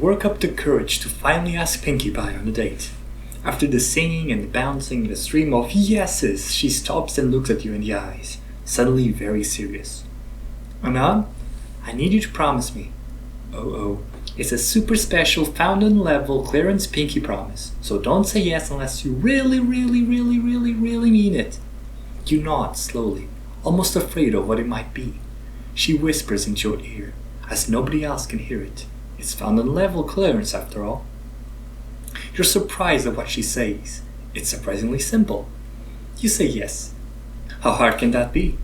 work up the courage to finally ask Pinkie Pie on a date. After the singing and the bouncing and the stream of yeses, she stops and looks at you in the eyes, suddenly very serious. Anon, I need you to promise me. Oh. It's a super special fountain level clearance pinky promise, so don't say yes unless you really mean it. You nod slowly, almost afraid of what it might be. She whispers into your ear, as nobody else can hear it. It's fountain level clearance after all. You're surprised at what she says. It's surprisingly simple. You say yes. How hard can that be?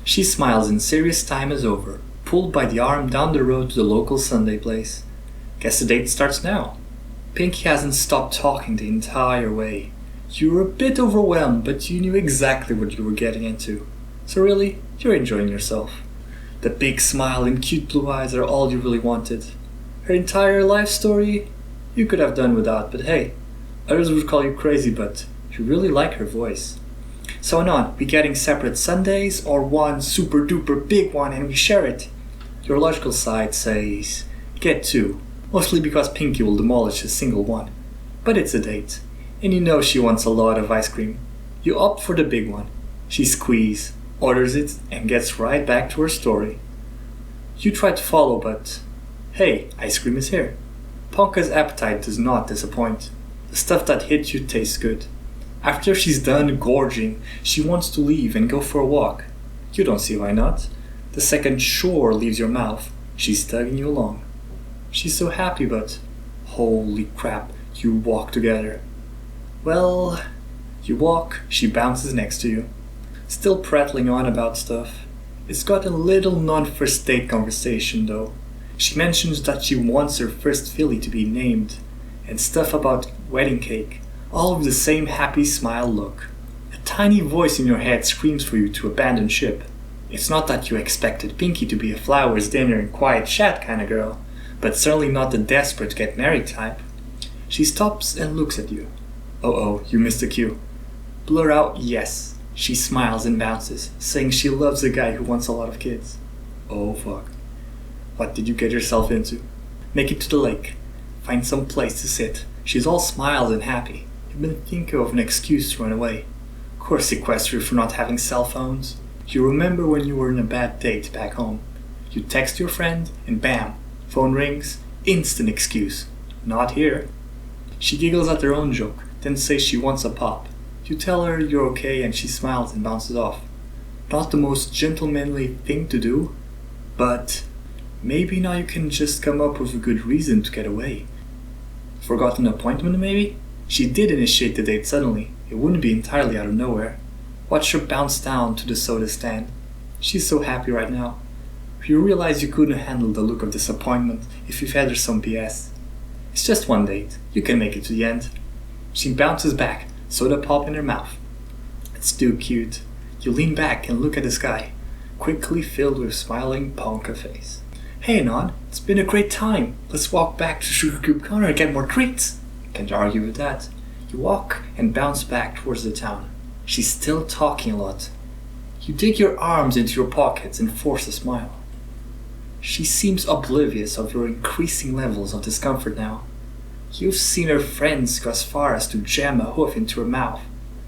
She smiles and serious time is over, pulled by the arm down the road to the local Sunday place. Guess the date starts now. Pinkie hasn't stopped talking the entire way. You were a bit overwhelmed, but you knew exactly what you were getting into. So really, you're enjoying yourself. The big smile and cute blue eyes are all you really wanted. Her entire life story, you could have done without, but hey, others would call you crazy, but you really like her voice. So Anon, we getting separate Sundays or one super duper big one and we share it? Your logical side says, get two, mostly because Pinkie will demolish a single one. But it's a date, and you know she wants a lot of ice cream. You opt for the big one. She squeezes, orders it, and gets right back to her story. You try to follow, but hey, ice cream is here. Ponka's appetite does not disappoint. The stuff that hits you tastes good. After she's done gorging, she wants to leave and go for a walk. You don't see why not. The second "sure" leaves your mouth, she's tugging you along. She's so happy, but holy crap, you walk together. Well, you walk, she bounces next to you, still prattling on about stuff. It's got a little non-first date conversation though. She mentions that she wants her first filly to be named, and stuff about wedding cake, all with the same happy smile look. A tiny voice in your head screams for you to abandon ship. It's not that you expected Pinkie to be a flowers, dinner and quiet chat kind of girl, but certainly not the desperate to get married type. She stops and looks at you. Oh, you missed the cue. Blur out yes. She smiles and bounces, saying she loves a guy who wants a lot of kids. Oh fuck. What did you get yourself into? Make it to the lake. Find some place to sit. She's all smiles and happy. You've been thinking of an excuse to run away. Of course sequester you for not having cell phones. You remember when you were in a bad date back home. You text your friend and bam, phone rings, instant excuse. Not here. She giggles at her own joke, then says she wants a pop. You tell her you're okay and she smiles and bounces off. Not the most gentlemanly thing to do, but maybe now you can just come up with a good reason to get away. Forgotten an appointment maybe? She did initiate the date suddenly. It wouldn't be entirely out of nowhere. Watch her bounce down to the soda stand. She's so happy right now. You realize you couldn't handle the look of disappointment if you fed her some BS. It's just one date. You can make it to the end. She bounces back, soda pop in her mouth. It's too cute. You lean back and look at the sky, quickly filled with smiling Ponka face. Hey Anon, it's been a great time. Let's walk back to Sugar Cube Corner and get more treats. Can't argue with that. You walk and bounce back towards the town. She's still talking a lot. You dig your arms into your pockets and force a smile. She seems oblivious of your increasing levels of discomfort now. You've seen her friends go as far as to jam a hoof into her mouth,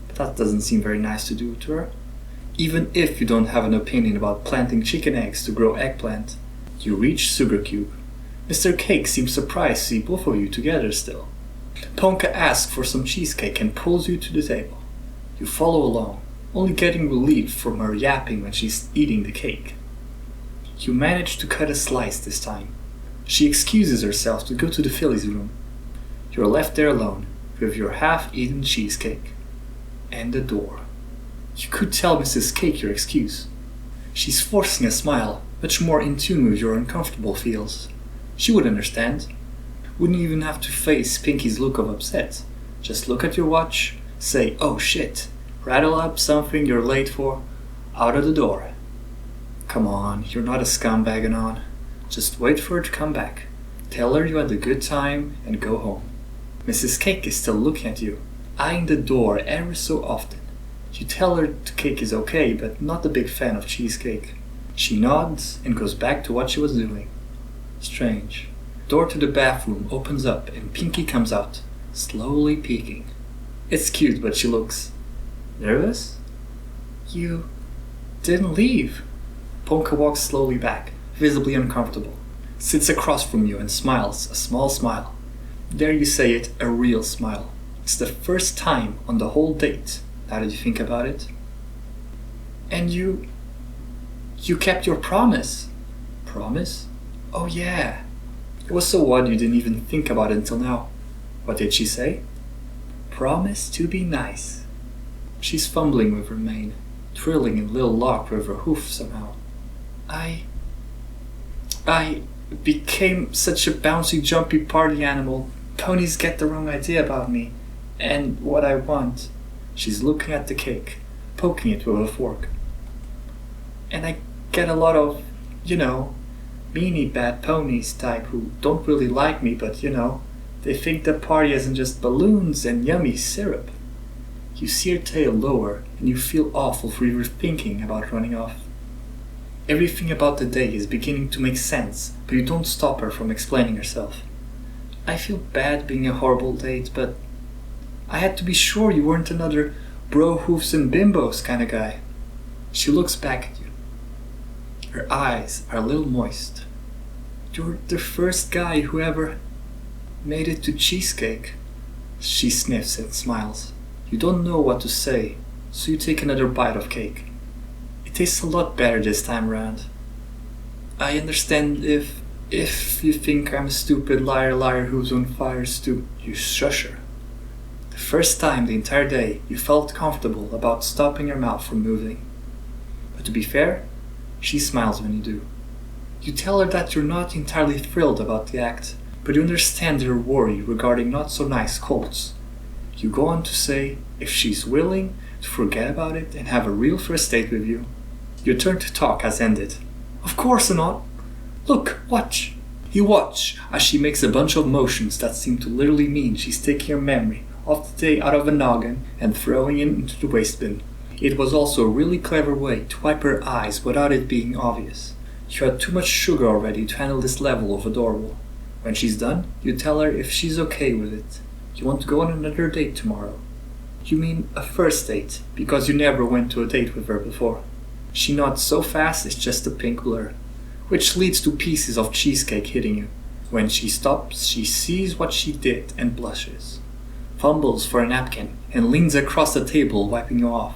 but that doesn't seem very nice to do to her. Even if you don't have an opinion about planting chicken eggs to grow eggplant. You reach Sugar Cube. Mr. Cake seems surprised to see both of you together still. Ponka asks for some cheesecake and pulls you to the table. You follow along, only getting relief from her yapping when she's eating the cake. You manage to cut a slice this time. She excuses herself to go to the filly's room. You're left there alone, with your half-eaten cheesecake. And the door. You could tell Mrs. Cake your excuse. She's forcing a smile, much more in tune with your uncomfortable feels. She would understand. Wouldn't even have to face Pinkie's look of upset. Just look at your watch, say, oh shit, rattle up something you're late for, out of the door. Come on, you're not a scumbag, Anon. Just wait for her to come back. Tell her you had a good time and go home. Mrs. Cake is still looking at you, eyeing the door ever so often. You tell her the cake is okay, but not a big fan of cheesecake. She nods and goes back to what she was doing. Strange. Door to the bathroom opens up and Pinkie comes out, slowly peeking. It's cute, but she looks nervous. You didn't leave. Ponka walks slowly back, visibly uncomfortable, sits across from you and smiles, a small smile. Dare you say it, a real smile. It's the first time on the whole date, now that you think about it. And you kept your promise. Promise? Oh yeah. It was so odd you didn't even think about it until now. What did she say? Promise to be nice. She's fumbling with her mane, twirling a little lock with her hoof somehow. I became such a bouncy, jumpy party animal. Ponies get the wrong idea about me and what I want. She's looking at the cake, poking it with a fork. And I get a lot of, meanie bad ponies type who don't really like me, but they think the party isn't just balloons and yummy syrup. You see her tail lower and you feel awful for even thinking about running off. Everything about the day is beginning to make sense, but you don't stop her from explaining herself. I feel bad being a horrible date, but I had to be sure you weren't another bro hoofs and bimbos kind of guy. She looks back at you. Her eyes are a little moist. You're the first guy who ever made it to cheesecake. She sniffs and smiles. You don't know what to say, so you take another bite of cake. It tastes a lot better this time around. I understand if you think I'm a stupid liar who's on fire you shush her. The first time the entire day you felt comfortable about stopping your mouth from moving. But to be fair, she smiles when you do. You tell her that you're not entirely thrilled about the act, but you understand her worry regarding not so nice colts. You go on to say if she's willing to forget about it and have a real first date with you. Your turn to talk has ended. Of course, Anon. Look, watch. You watch as she makes a bunch of motions that seem to literally mean she's taking your memory of the day out of a noggin and throwing it into the waste bin. It was also a really clever way to wipe her eyes without it being obvious. You had too much sugar already to handle this level of adorable. When she's done, you tell her if she's okay with it. You want to go on another date tomorrow. You mean a first date, because you never went to a date with her before. She nods so fast it's just a pink blur, which leads to pieces of cheesecake hitting you. When she stops, she sees what she did and blushes, fumbles for a napkin, and leans across the table, wiping you off.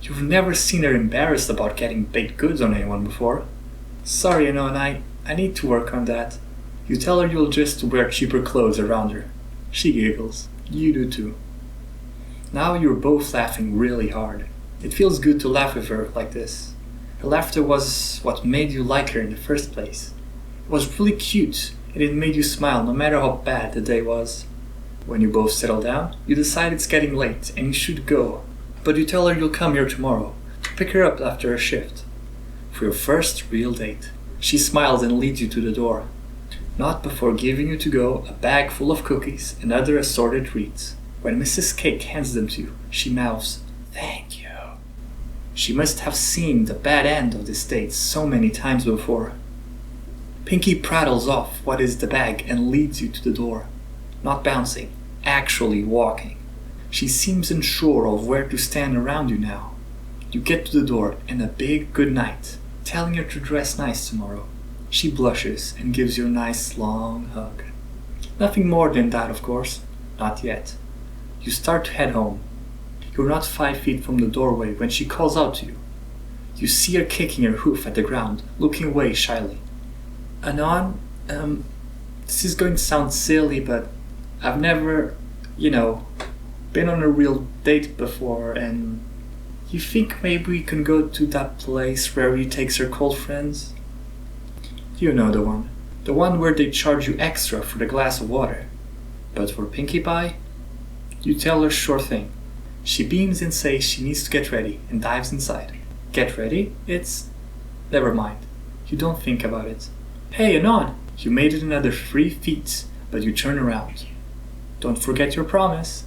You've never seen her embarrassed about getting baked goods on anyone before. Sorry, Anon, I need to work on that. You tell her you'll just wear cheaper clothes around her. She giggles. You do too. Now you're both laughing really hard. It feels good to laugh with her like this. Her laughter was what made you like her in the first place. It was really cute, and it made you smile no matter how bad the day was. When you both settle down, you decide it's getting late and you should go, but you tell her you'll come here tomorrow to pick her up after her shift. For your first real date. She smiles and leads you to the door. Not before giving you to go a bag full of cookies and other assorted treats. When Mrs. Cake hands them to you, she mouths, "Thank you." She must have seen the bad end of this date so many times before. Pinkie prattles off what is the bag and leads you to the door. Not bouncing, actually walking. She seems unsure of where to stand around you now. You get to the door and a big good night, telling her to dress nice tomorrow. She blushes and gives you a nice long hug. Nothing more than that, of course. Not yet. You start to head home. You're not 5 feet from the doorway when she calls out to you. You see her kicking her hoof at the ground, looking away shyly. Anon, this is going to sound silly, but I've never, been on a real date before, and you think maybe we can go to that place where he takes her cold friends? You know the one. The one where they charge you extra for the glass of water. But for Pinkie Pie, you tell her sure thing. She beams and says she needs to get ready and dives inside. Get ready? Never mind. You don't think about it. Hey, Anon! You made it another 3 feet, but you turn around. Don't forget your promise.